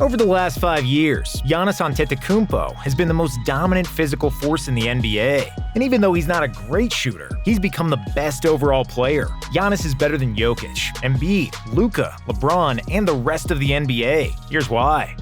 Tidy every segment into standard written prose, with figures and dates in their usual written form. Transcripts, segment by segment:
Over the last 5 years, Giannis Antetokounmpo has been the most dominant physical force in the NBA. And even though he's not a great shooter, he's become the best overall player. Giannis is better than Jokic, Embiid, Luka, LeBron, and the rest of the NBA. Here's why.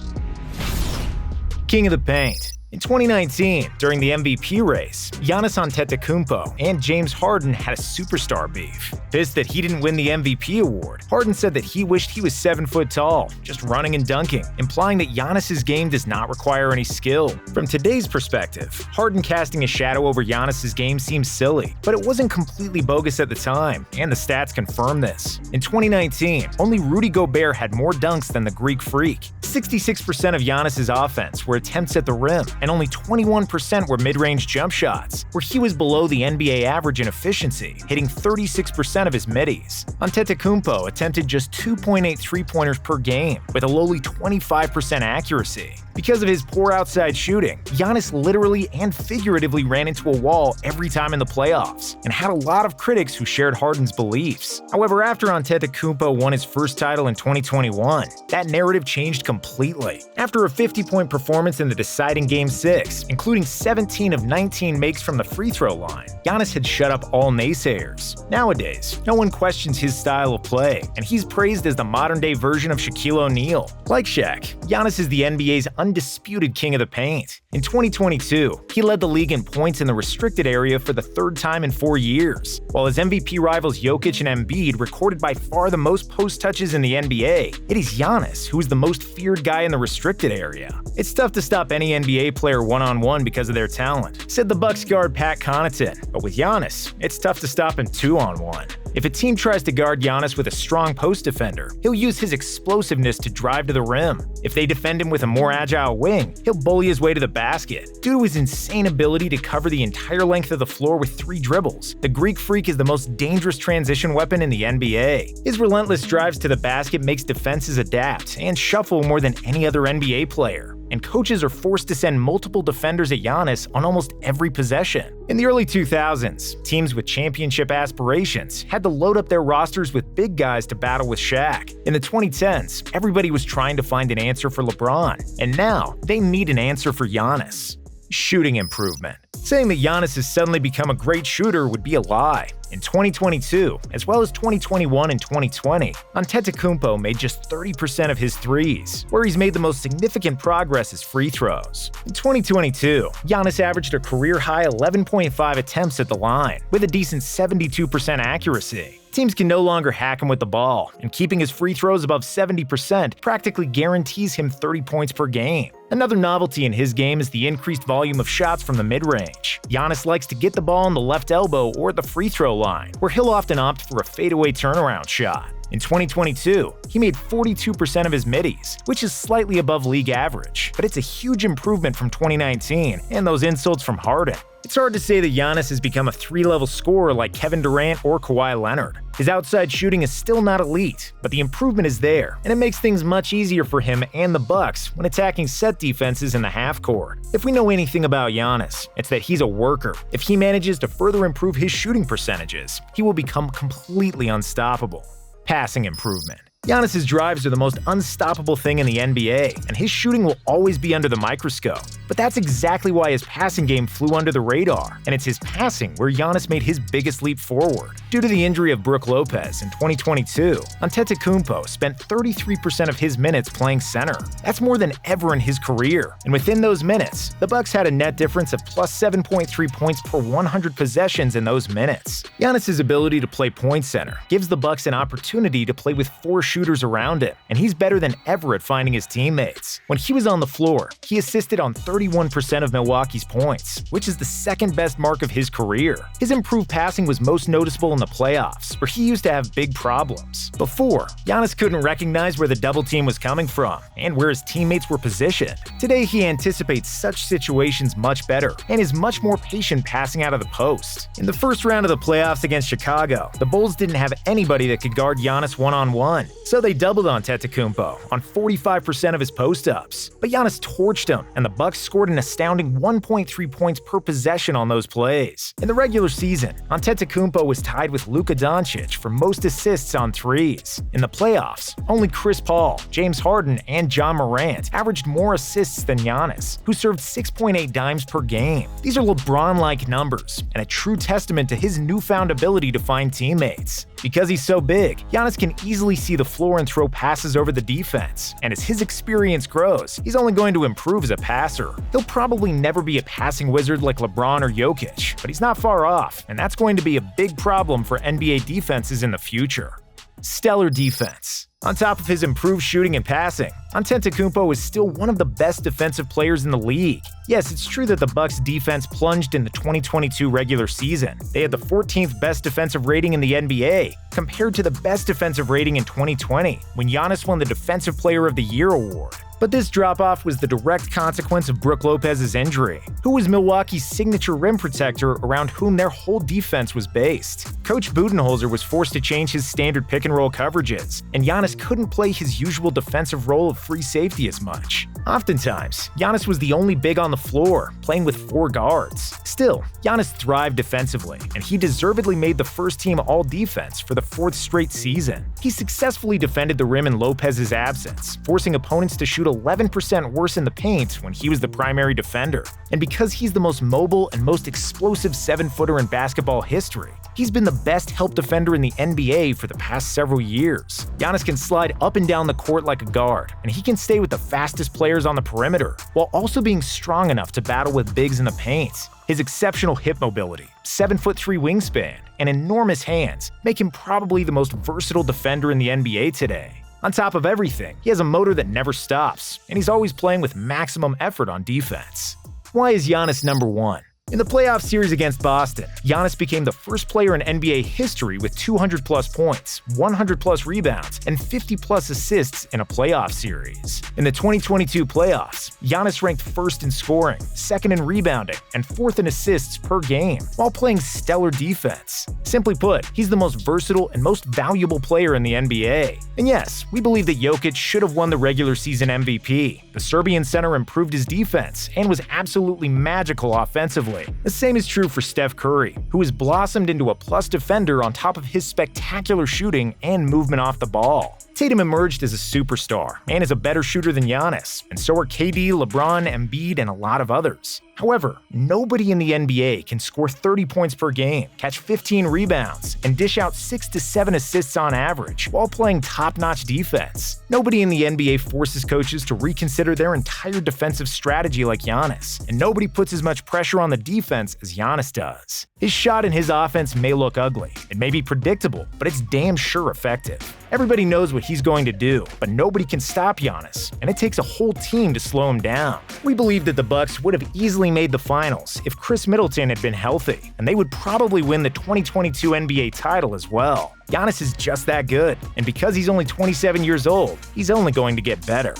King of the Paint. In 2019, during the MVP race, Giannis Antetokounmpo and James Harden had a superstar beef. Pissed that he didn't win the MVP award, Harden said that he wished he was 7 foot tall, just running and dunking, implying that Giannis's game does not require any skill. From today's perspective, Harden casting a shadow over Giannis's game seems silly, but it wasn't completely bogus at the time, and the stats confirm this. In 2019, only Rudy Gobert had more dunks than the Greek Freak. 66% of Giannis's offense were attempts at the rim, and only 21% were mid-range jump shots, where he was below the NBA average in efficiency, hitting 36% of his middies. Antetokounmpo attempted just 2.8 three-pointers per game, with a lowly 25% accuracy. Because of his poor outside shooting, Giannis literally and figuratively ran into a wall every time in the playoffs, and had a lot of critics who shared Harden's beliefs. However, after Antetokounmpo won his first title in 2021, that narrative changed completely. After a 50-point performance in the deciding Game 6, including 17 of 19 makes from the free throw line, Giannis had shut up all naysayers. Nowadays, no one questions his style of play, and he's praised as the modern-day version of Shaquille O'Neal. Like Shaq, Giannis is the NBA's undisputed king of the paint. In 2022, he led the league in points in the restricted area for the third time in 4 years, while his MVP rivals Jokic and Embiid recorded by far the most post touches in the NBA. It is Giannis who is the most feared guy in the restricted area. It's tough to stop any NBA player one-on-one because of their talent, said the Bucks guard Pat Connaughton, but with Giannis, it's tough to stop him 2-on-1. If a team tries to guard Giannis with a strong post defender, he'll use his explosiveness to drive to the rim. If they defend him with a more agile wing, he'll bully his way to the basket. Due to his insane ability to cover the entire length of the floor with 3 dribbles, the Greek Freak is the most dangerous transition weapon in the NBA. His relentless drives to the basket makes defenses adapt and shuffle more than any other NBA player, and coaches are forced to send multiple defenders at Giannis on almost every possession. In the early 2000s, teams with championship aspirations had to load up their rosters with big guys to battle with Shaq. In the 2010s, everybody was trying to find an answer for LeBron, and now they need an answer for Giannis. Shooting improvement. Saying that Giannis has suddenly become a great shooter would be a lie. In 2022, as well as 2021 and 2020, Antetokounmpo made just 30% of his threes, where he's made the most significant progress is free throws. In 2022, Giannis averaged a career-high 11.5 attempts at the line, with a decent 72% accuracy. Teams can no longer hack him with the ball, and keeping his free throws above 70% practically guarantees him 30 points per game. Another novelty in his game is the increased volume of shots from the mid-range. Giannis likes to get the ball on the left elbow or the free throw line, where he'll often opt for a fadeaway turnaround shot. In 2022, he made 42% of his middies, which is slightly above league average, but it's a huge improvement from 2019 and those insults from Harden. It's hard to say that Giannis has become a 3-level scorer like Kevin Durant or Kawhi Leonard. His outside shooting is still not elite, but the improvement is there, and it makes things much easier for him and the Bucks when attacking set defenses in the half court. If we know anything about Giannis, it's that he's a worker. If he manages to further improve his shooting percentages, he will become completely unstoppable. Passing improvement. Giannis's drives are the most unstoppable thing in the NBA, and his shooting will always be under the microscope. But that's exactly why his passing game flew under the radar, and it's his passing where Giannis made his biggest leap forward. Due to the injury of Brook Lopez in 2022, Antetokounmpo spent 33% of his minutes playing center. That's more than ever in his career, and within those minutes, the Bucks had a net difference of plus 7.3 points per 100 possessions in those minutes. Giannis's ability to play point center gives the Bucks an opportunity to play with 4 shooters around him, and he's better than ever at finding his teammates. When he was on the floor, he assisted on 31% of Milwaukee's points, which is the second best mark of his career. His improved passing was most noticeable in the playoffs, where he used to have big problems. Before, Giannis couldn't recognize where the double team was coming from and where his teammates were positioned. Today, he anticipates such situations much better and is much more patient passing out of the post. In the first round of the playoffs against Chicago, the Bulls didn't have anybody that could guard Giannis one-on-one, so they doubled on Antetokounmpo on 45% of his post-ups. But Giannis torched him, and the Bucks scored an astounding 1.3 points per possession on those plays. In the regular season, Antetokounmpo was tied with Luka Doncic for most assists on threes. In the playoffs, only Chris Paul, James Harden, and John Morant averaged more assists than Giannis, who served 6.8 dimes per game. These are LeBron-like numbers, and a true testament to his newfound ability to find teammates. Because he's so big, Giannis can easily see the floor and throw passes over the defense, and as his experience grows, he's only going to improve as a passer. He'll probably never be a passing wizard like LeBron or Jokic, but he's not far off, and that's going to be a big problem for NBA defenses in the future. Stellar defense. On top of his improved shooting and passing, Antetokounmpo is still one of the best defensive players in the league. Yes, it's true that the Bucks' defense plunged in the 2022 regular season. They had the 14th best defensive rating in the NBA, compared to the best defensive rating in 2020, when Giannis won the Defensive Player of the Year award. But this drop-off was the direct consequence of Brook Lopez's injury, who was Milwaukee's signature rim protector around whom their whole defense was based. Coach Budenholzer was forced to change his standard pick-and-roll coverages, and Giannis couldn't play his usual defensive role of free safety as much. Oftentimes, Giannis was the only big on the floor, playing with 4 guards. Still, Giannis thrived defensively, and he deservedly made the first-team All-Defense for the 4th straight season. He successfully defended the rim in Lopez's absence, forcing opponents to shoot 11% worse in the paint when he was the primary defender. And because he's the most mobile and most explosive 7-footer in basketball history, he's been the best help defender in the NBA for the past several years. Giannis can slide up and down the court like a guard, and he can stay with the fastest players on the perimeter, while also being strong enough to battle with bigs in the paint. His exceptional hip mobility, 7'3" wingspan, and enormous hands make him probably the most versatile defender in the NBA today. On top of everything, he has a motor that never stops, and he's always playing with maximum effort on defense. Why is Giannis number 1? In the playoff series against Boston, Giannis became the first player in NBA history with 200-plus points, 100-plus rebounds, and 50-plus assists in a playoff series. In the 2022 playoffs, Giannis ranked first in scoring, second in rebounding, and fourth in assists per game, while playing stellar defense. Simply put, he's the most versatile and most valuable player in the NBA. And yes, we believe that Jokic should have won the regular season MVP. The Serbian center improved his defense and was absolutely magical offensively. The same is true for Steph Curry, who has blossomed into a plus defender on top of his spectacular shooting and movement off the ball. Tatum emerged as a superstar and is a better shooter than Giannis, and so are KD, LeBron, Embiid, and a lot of others. However, nobody in the NBA can score 30 points per game, catch 15 rebounds, and dish out 6 to 7 assists on average while playing top-notch defense. Nobody in the NBA forces coaches to reconsider their entire defensive strategy like Giannis, and nobody puts as much pressure on the defense as Giannis does. His shot and his offense may look ugly, it may be predictable, but it's damn sure effective. Everybody knows what he's going to do, but nobody can stop Giannis, and it takes a whole team to slow him down. We believe that the Bucks would have easily made the finals if Chris Middleton had been healthy, and they would probably win the 2022 NBA title as well. Giannis is just that good, and because he's only 27 years old, he's only going to get better.